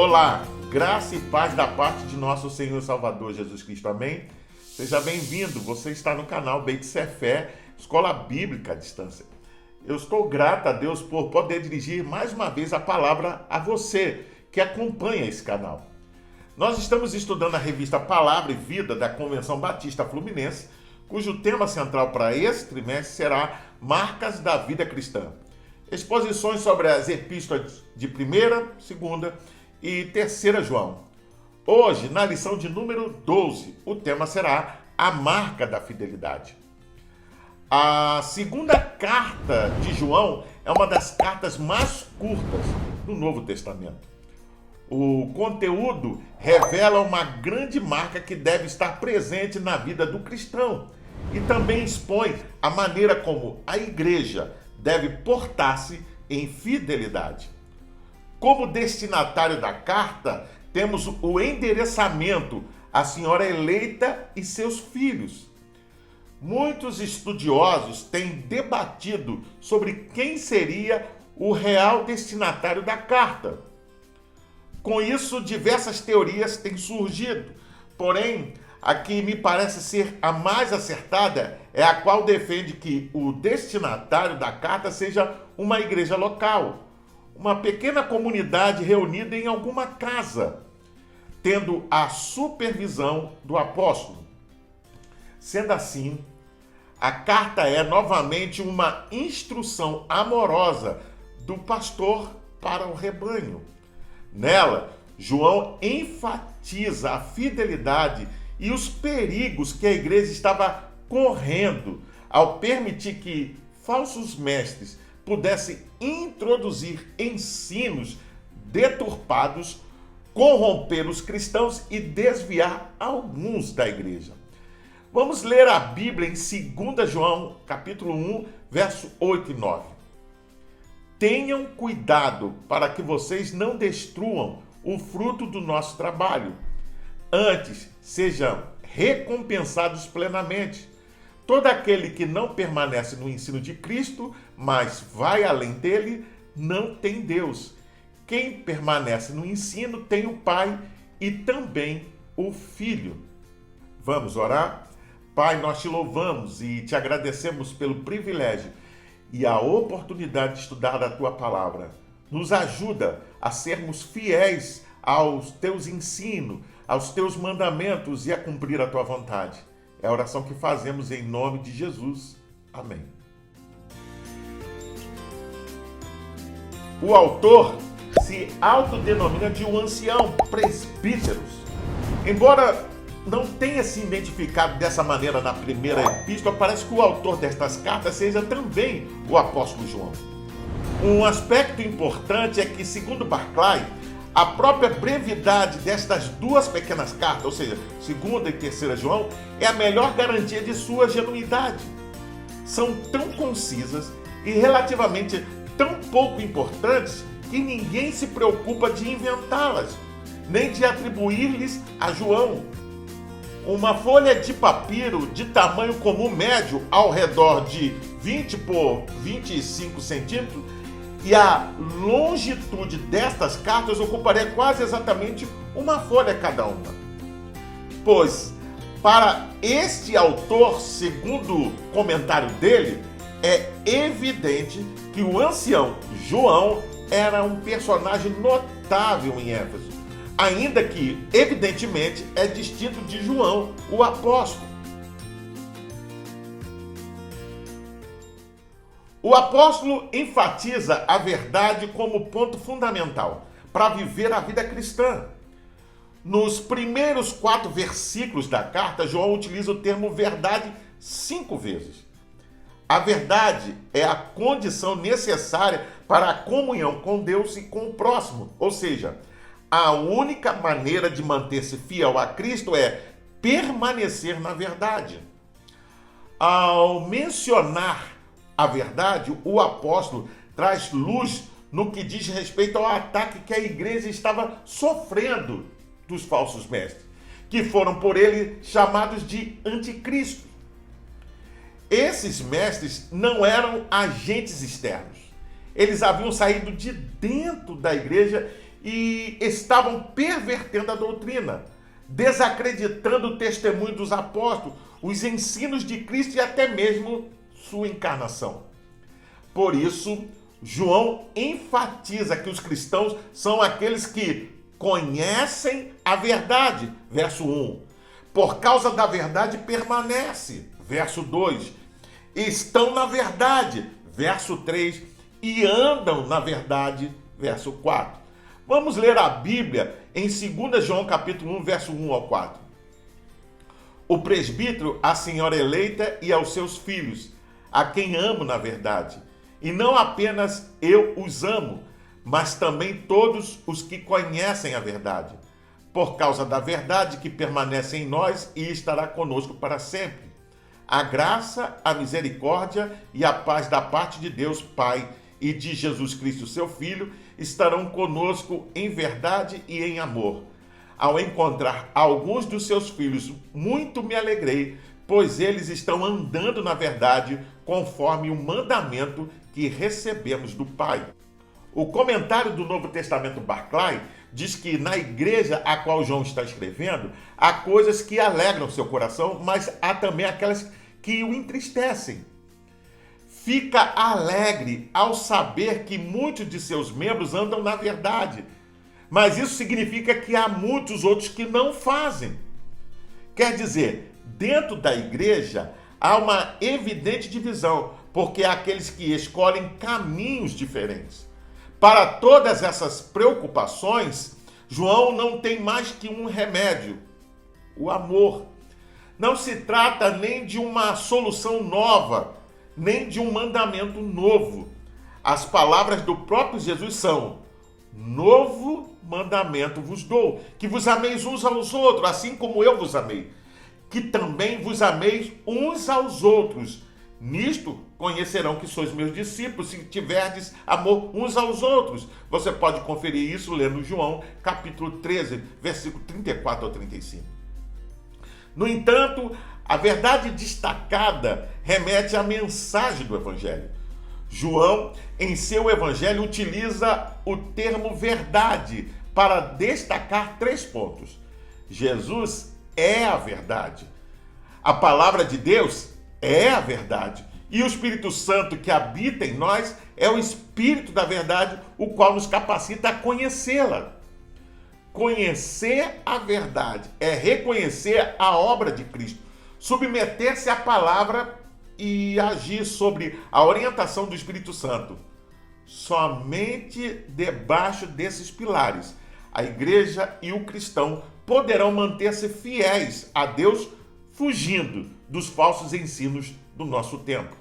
Olá, graça e paz da parte de nosso Senhor e Salvador Jesus Cristo, amém? Seja bem-vindo, você está no canal Beit Fé, Escola Bíblica à Distância. Eu estou grato a Deus por poder dirigir mais uma vez a palavra a você que acompanha esse canal. Nós estamos estudando a revista Palavra e Vida da Convenção Batista Fluminense, cujo tema central para esse trimestre será Marcas da Vida Cristã. Exposições sobre as epístolas de 1ª, 2ª e 3ª João. Hoje, na lição de número 12, o tema será a marca da fidelidade. A segunda carta de João é uma das cartas mais curtas do Novo Testamento. O conteúdo revela uma grande marca que deve estar presente na vida do cristão e também expõe a maneira como a igreja deve portar-se em fidelidade. Como destinatário da carta, temos o endereçamento à senhora eleita e seus filhos. Muitos estudiosos têm debatido sobre quem seria o real destinatário da carta. Com isso, diversas teorias têm surgido, porém, a que me parece ser a mais acertada é a qual defende que o destinatário da carta seja uma igreja local, uma pequena comunidade reunida em alguma casa, tendo a supervisão do apóstolo. Sendo assim, a carta é novamente uma instrução amorosa do pastor para o rebanho. Nela, João enfatiza a fidelidade e os perigos que a igreja estava correndo ao permitir que falsos mestres pudessem introduzir ensinos deturpados, corromper os cristãos e desviar alguns da igreja. Vamos ler a Bíblia em 2 João, capítulo 1, verso 8 e 9. Tenham cuidado para que vocês não destruam o fruto do nosso trabalho. Antes, sejam recompensados plenamente. Todo aquele que não permanece no ensino de Cristo, mas vai além dele, não tem Deus. Quem permanece no ensino tem o Pai e também o Filho. Vamos orar? Pai, nós te louvamos e te agradecemos pelo privilégio e a oportunidade de estudar a tua palavra. Nos ajuda a sermos fiéis aos teus ensinos, aos teus mandamentos e a cumprir a tua vontade. É a oração que fazemos em nome de Jesus. Amém. O autor se autodenomina de um ancião, presbíteros. Embora não tenha se identificado dessa maneira na primeira epístola, parece que o autor destas cartas seja também o apóstolo João. Um aspecto importante é que, segundo Barclay, a própria brevidade destas duas pequenas cartas, ou seja, 2ª e 3ª João, é a melhor garantia de sua genuinidade. São tão concisas e relativamente tão pouco importantes que ninguém se preocupa de inventá-las, nem de atribuir-lhes a João. Uma folha de papiro de tamanho comum médio, ao redor de 20 por 25 centímetros, e a longitude destas cartas ocuparia quase exatamente uma folha cada uma. Pois, para este autor, segundo o comentário dele, é evidente que o ancião João era um personagem notável em Éfeso, ainda que, evidentemente, é distinto de João, o apóstolo. O apóstolo enfatiza a verdade como ponto fundamental para viver a vida cristã. Nos primeiros 4 versículos da carta, João utiliza o termo verdade 5 vezes. A verdade é a condição necessária para a comunhão com Deus e com o próximo, ou seja, a única maneira de manter-se fiel a Cristo é permanecer na verdade. Ao mencionar a verdade, o apóstolo traz luz no que diz respeito ao ataque que a igreja estava sofrendo dos falsos mestres, que foram por ele chamados de anticristo. Esses mestres não eram agentes externos. Eles haviam saído de dentro da igreja e estavam pervertendo a doutrina, desacreditando o testemunho dos apóstolos, os ensinos de Cristo e até mesmo sua encarnação. Por isso, João enfatiza que os cristãos são aqueles que conhecem a verdade, verso 1. Por causa da verdade permanece, verso 2. Estão na verdade, verso 3. E andam na verdade, verso 4. Vamos ler a Bíblia em 2 João capítulo 1, verso 1 ao 4. O presbítero, a senhora eleita e aos seus filhos, a quem amo na verdade. E não apenas eu os amo, mas também todos os que conhecem a verdade. Por causa da verdade que permanece em nós e estará conosco para sempre. A graça, a misericórdia e a paz da parte de Deus Pai e de Jesus Cristo, seu Filho, estarão conosco em verdade e em amor. Ao encontrar alguns dos seus filhos, muito me alegrei, pois eles estão andando na verdade, conforme o mandamento que recebemos do Pai. O comentário do Novo Testamento Barclay diz que na igreja a qual João está escrevendo, há coisas que alegram seu coração, mas há também aquelas que o entristecem. Fica alegre ao saber que muitos de seus membros andam na verdade, mas isso significa que há muitos outros que não fazem. Quer dizer, dentro da igreja há uma evidente divisão, porque há aqueles que escolhem caminhos diferentes. Para todas essas preocupações, João não tem mais que um remédio: o amor. Não se trata nem de uma solução nova, nem de um mandamento novo. As palavras do próprio Jesus são: novo mandamento vos dou, que vos ameis uns aos outros, assim como eu vos amei. Que também vos ameis uns aos outros. Nisto conhecerão que sois meus discípulos, se tiverdes amor uns aos outros. Você pode conferir isso lendo João, capítulo 13, versículo 34 ao 35. No entanto, a verdade destacada remete à mensagem do Evangelho. João, em seu Evangelho, utiliza o termo verdade para destacar 3 pontos. Jesus é a verdade. A palavra de Deus é a verdade. E o Espírito Santo que habita em nós é o Espírito da verdade, o qual nos capacita a conhecê-la. Conhecer a verdade é reconhecer a obra de Cristo, submeter-se à palavra e agir sobre a orientação do Espírito Santo. Somente debaixo desses pilares, a igreja e o cristão poderão manter-se fiéis a Deus, fugindo dos falsos ensinos do nosso tempo.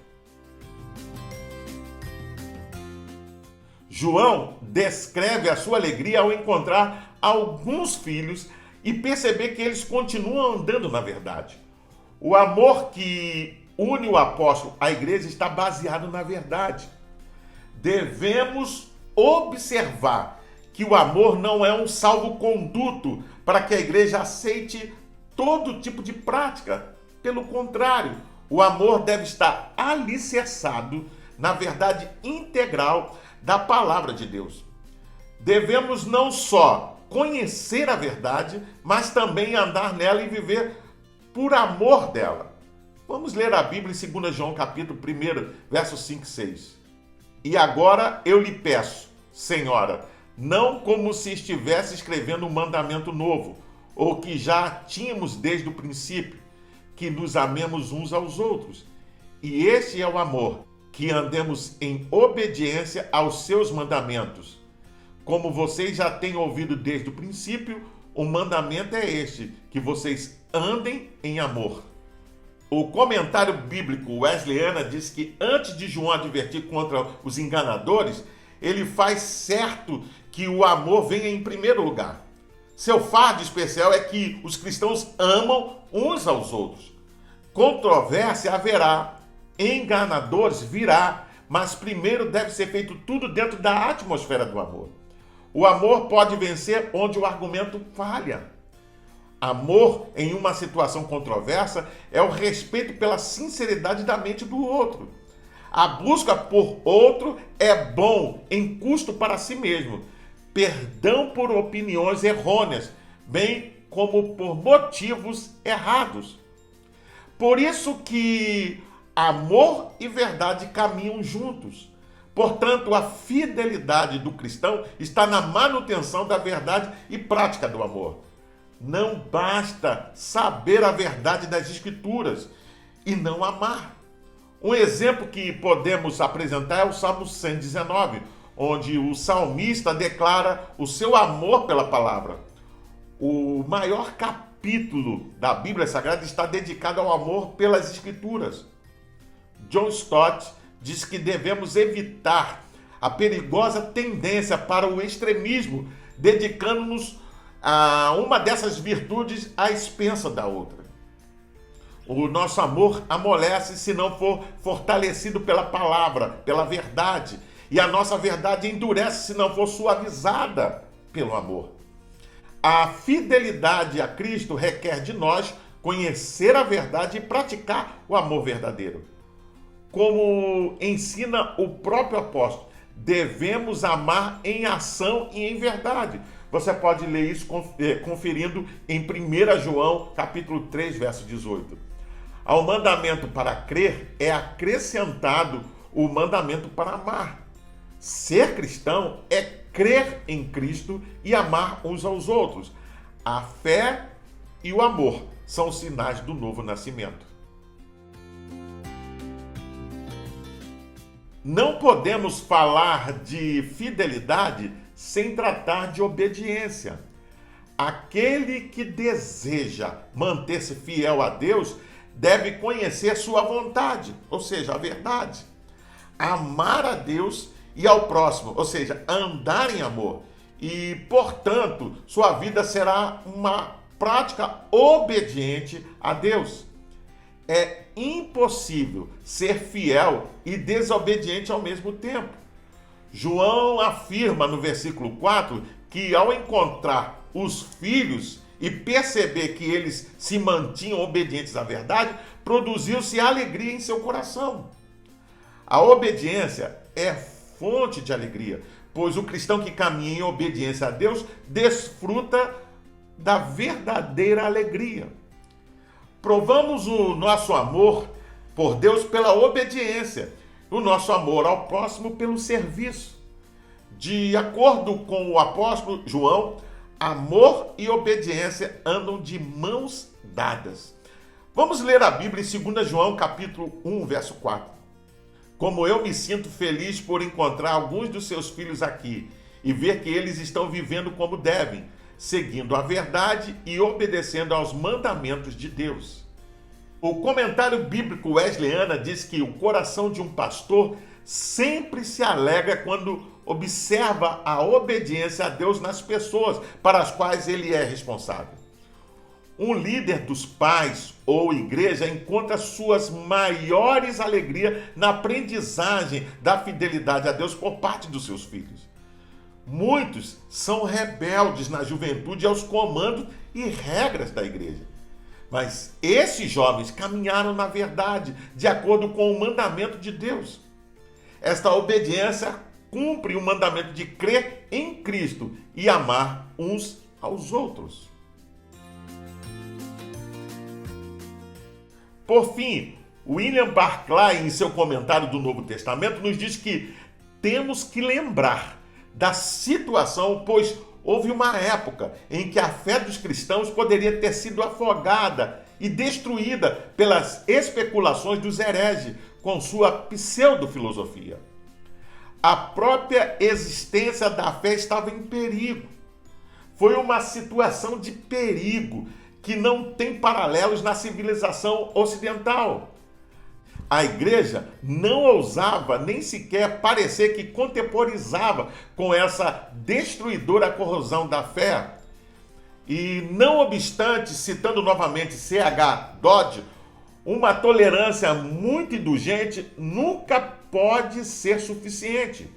João descreve a sua alegria ao encontrar alguns filhos e perceber que eles continuam andando na verdade. O amor que une o apóstolo à igreja está baseado na verdade. Devemos observar que o amor não é um salvo-conduto para que a igreja aceite todo tipo de prática. Pelo contrário, o amor deve estar alicerçado na verdade integral da palavra de Deus. Devemos não só conhecer a verdade, mas também andar nela e viver por amor dela. Vamos ler a Bíblia em 2 João capítulo 1, versos 5 e 6. E agora eu lhe peço, Senhora, não como se estivesse escrevendo um mandamento novo, ou que já tínhamos desde o princípio, que nos amemos uns aos outros. E este é o amor, que andemos em obediência aos seus mandamentos. Como vocês já têm ouvido desde o princípio, o mandamento é este, que vocês andem em amor. O comentário bíblico Wesleyana diz que antes de João advertir contra os enganadores, ele faz certo que o amor venha em primeiro lugar. Seu fardo especial é que os cristãos amam uns aos outros. Controvérsia haverá, enganadores virá, mas primeiro deve ser feito tudo dentro da atmosfera do amor. O amor pode vencer onde o argumento falha. Amor em uma situação controversa é o respeito pela sinceridade da mente do outro. A busca por outro é bom em custo para si mesmo. perdão por opiniões errôneas, bem como por motivos errados. Por isso que amor e verdade caminham juntos. Portanto, a fidelidade do cristão está na manutenção da verdade e prática do amor. Não basta saber a verdade das Escrituras e não amar. Um exemplo que podemos apresentar é o Salmo 119, onde o salmista declara o seu amor pela palavra. O maior capítulo da Bíblia Sagrada está dedicado ao amor pelas Escrituras. John Stott diz que devemos evitar a perigosa tendência para o extremismo, dedicando-nos a uma dessas virtudes à expensa da outra. O nosso amor amolece se não for fortalecido pela palavra, pela verdade, e a nossa verdade endurece se não for suavizada pelo amor. A fidelidade a Cristo requer de nós conhecer a verdade e praticar o amor verdadeiro. Como ensina o próprio apóstolo, devemos amar em ação e em verdade. Você pode ler isso conferindo em 1 João, capítulo 3, verso 18. Ao mandamento para crer é acrescentado o mandamento para amar. Ser cristão é crer em Cristo e amar uns aos outros. A fé e o amor são sinais do novo nascimento. Não podemos falar de fidelidade sem tratar de obediência. Aquele que deseja manter-se fiel a Deus deve conhecer sua vontade, ou seja, a verdade. Amar a Deus e ao próximo, ou seja, andar em amor. E, portanto, sua vida será uma prática obediente a Deus. É impossível ser fiel e desobediente ao mesmo tempo. João afirma no versículo 4 que ao encontrar os filhos e perceber que eles se mantinham obedientes à verdade, produziu-se alegria em seu coração. A obediência é fonte de alegria, pois o cristão que caminha em obediência a Deus desfruta da verdadeira alegria. Provamos o nosso amor por Deus pela obediência, o nosso amor ao próximo pelo serviço. De acordo com o apóstolo João, amor e obediência andam de mãos dadas. Vamos ler a Bíblia em 2 João, capítulo 1, verso 4. Como eu me sinto feliz por encontrar alguns dos seus filhos aqui e ver que eles estão vivendo como devem, seguindo a verdade e obedecendo aos mandamentos de Deus. O comentário bíblico wesleyana diz que o coração de um pastor sempre se alegra quando observa a obediência a Deus nas pessoas para as quais ele é responsável. Um líder dos pais ou igreja encontra suas maiores alegrias na aprendizagem da fidelidade a Deus por parte dos seus filhos. Muitos são rebeldes na juventude aos comandos e regras da igreja. Mas esses jovens caminharam na verdade, de acordo com o mandamento de Deus. Esta obediência cumpre o mandamento de crer em Cristo e amar uns aos outros. Por fim, William Barclay, em seu comentário do Novo Testamento, nos diz que temos que lembrar da situação, pois houve uma época em que a fé dos cristãos poderia ter sido afogada e destruída pelas especulações dos hereges com sua pseudo-filosofia. A própria existência da fé estava em perigo. Foi uma situação de perigo que não tem paralelos na civilização ocidental. A igreja não ousava nem sequer parecer que contemporizava com essa destruidora corrosão da fé. E não obstante, citando novamente C.H. Dodd, uma tolerância muito indulgente nunca pode ser suficiente.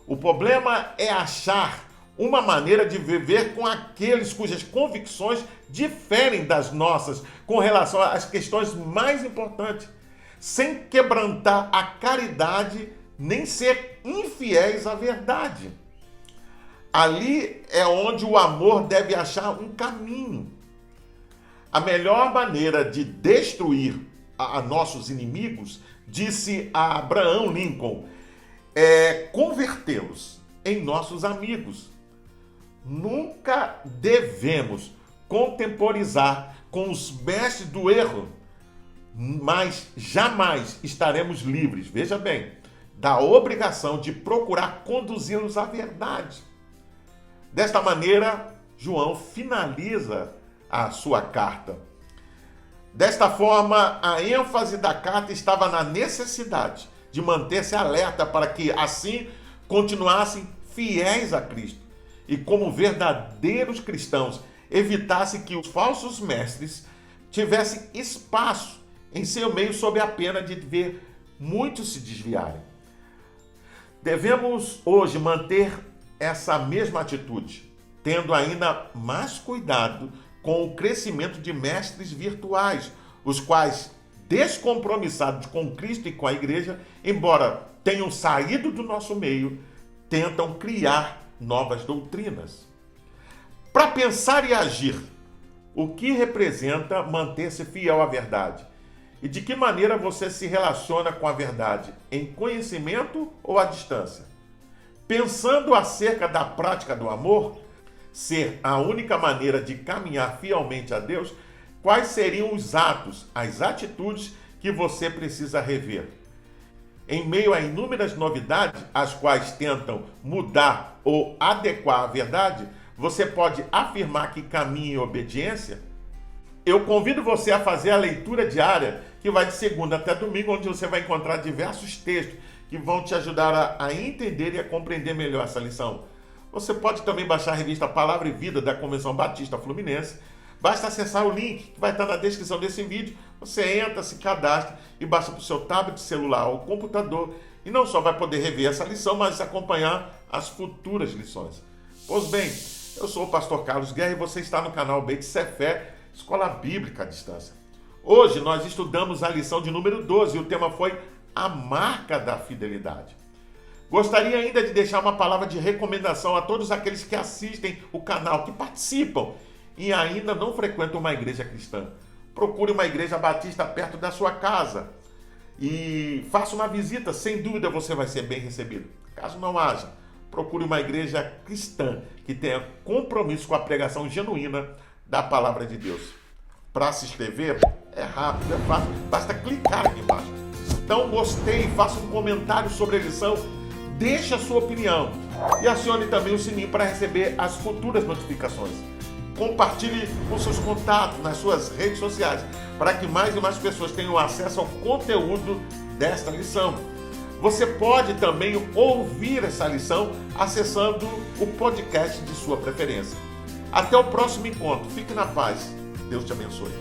O problema é achar uma maneira de viver com aqueles cujas convicções diferem das nossas com relação às questões mais importantes, sem quebrantar a caridade nem ser infiéis à verdade. Ali é onde o amor deve achar um caminho. A melhor maneira de destruir a nossos inimigos, disse a Abraham Lincoln, é convertê-los em nossos amigos. Nunca devemos contemporizar com os mestres do erro, mas jamais estaremos livres, veja bem, da obrigação de procurar conduzi-los à verdade. Desta maneira, João finaliza a sua carta. Desta forma, a ênfase da carta estava na necessidade de manter-se alerta para que, assim, continuassem fiéis a Cristo e, como verdadeiros cristãos, evitassem que os falsos mestres tivessem espaço em seu meio sob a pena de ver muitos se desviarem. Devemos hoje manter essa mesma atitude, tendo ainda mais cuidado com o crescimento de mestres virtuais, os quais, descompromissados com Cristo e com a igreja, embora tenham saído do nosso meio, tentam criar novas doutrinas. Para pensar e agir, o que representa manter-se fiel à verdade? E de que maneira você se relaciona com a verdade? Em conhecimento ou à distância? Pensando acerca da prática do amor, ser a única maneira de caminhar fielmente a Deus, quais seriam os atos, as atitudes que você precisa rever? Em meio a inúmeras novidades, as quais tentam mudar ou adequar a verdade, você pode afirmar que caminha em obediência? Eu convido você a fazer a leitura diária, que vai de segunda até domingo, onde você vai encontrar diversos textos que vão te ajudar a entender e a compreender melhor essa lição. Você pode também baixar a revista Palavra e Vida da Convenção Batista Fluminense. Basta acessar o link que vai estar na descrição desse vídeo. Você entra, se cadastra e baixa para o seu tablet, celular ou computador. E não só vai poder rever essa lição, mas acompanhar as futuras lições. Pois bem, eu sou o pastor Carlos Guerra e você está no canal Beit Sefé, Escola Bíblica à Distância. Hoje nós estudamos a lição de número 12 e o tema foi a marca da fidelidade. Gostaria ainda de deixar uma palavra de recomendação a todos aqueles que assistem o canal, que participam e ainda não frequentam uma igreja cristã. Procure uma igreja batista perto da sua casa e faça uma visita, sem dúvida você vai ser bem recebido. Caso não haja, procure uma igreja cristã que tenha compromisso com a pregação genuína da palavra de Deus. Para se inscrever, é rápido, é fácil, basta clicar aqui embaixo. Então gostei, faça um comentário sobre a lição, deixe a sua opinião e acione também o sininho para receber as futuras notificações. Compartilhe com seus contatos nas suas redes sociais para que mais e mais pessoas tenham acesso ao conteúdo desta lição. Você pode também ouvir essa lição acessando o podcast de sua preferência. Até o próximo encontro. Fique na paz. Deus te abençoe.